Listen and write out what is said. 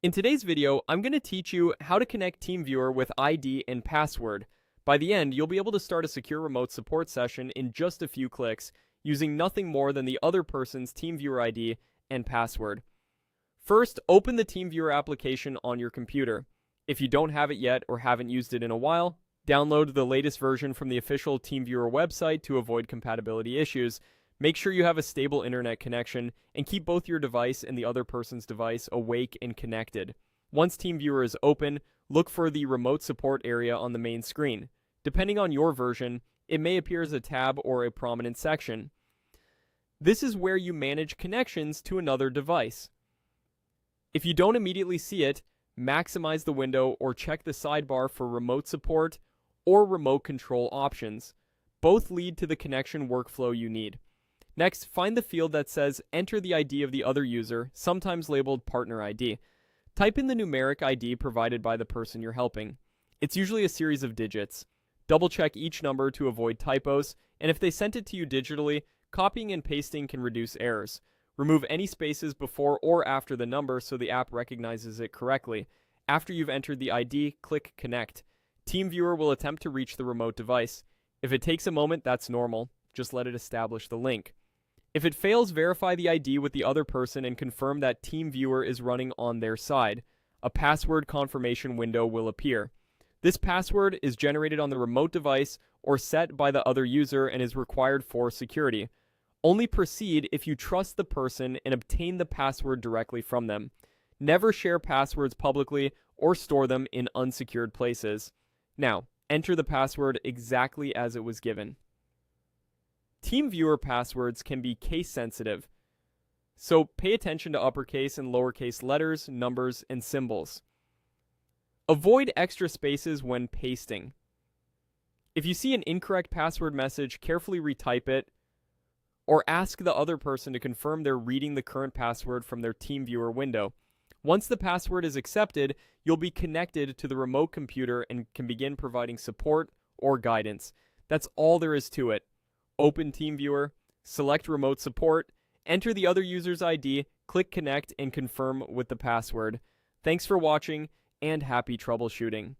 In today's video, I'm going to teach you how to connect TeamViewer with ID and password. By the end, you'll be able to start a secure remote support session in just a few clicks, using nothing more than the other person's TeamViewer ID and password. First, open the TeamViewer application on your computer. If you don't have it yet or haven't used it in a while, download the latest version from the official TeamViewer website to avoid compatibility issues. Make sure you have a stable internet connection and keep both your device and the other person's device awake and connected. Once TeamViewer is open, look for the remote support area on the main screen. Depending on your version, it may appear as a tab or a prominent section. This is where you manage connections to another device. If you don't immediately see it, maximize the window or check the sidebar for remote support or remote control options. Both lead to the connection workflow you need. Next, find the field that says Enter the ID of the other user, sometimes labeled Partner ID. Type in the numeric ID provided by the person you're helping. It's usually a series of digits. Double-check each number to avoid typos, and if they sent it to you digitally, copying and pasting can reduce errors. Remove any spaces before or after the number so the app recognizes it correctly. After you've entered the ID, click Connect. TeamViewer will attempt to reach the remote device. If it takes a moment, that's normal. Just let it establish the link. If it fails, verify the ID with the other person and confirm that TeamViewer is running on their side. A password confirmation window will appear. This password is generated on the remote device or set by the other user and is required for security. Only proceed if you trust the person and obtain the password directly from them. Never share passwords publicly or store them in unsecured places. Now, enter the password exactly as it was given. TeamViewer passwords can be case-sensitive, so pay attention to uppercase and lowercase letters, numbers, and symbols. Avoid extra spaces when pasting. If you see an incorrect password message, carefully retype it, or ask the other person to confirm they're reading the current password from their TeamViewer window. Once the password is accepted, you'll be connected to the remote computer and can begin providing support or guidance. That's all there is to it. Open TeamViewer, select Remote Support, enter the other user's ID, click Connect, and confirm with the password. Thanks for watching, and happy troubleshooting.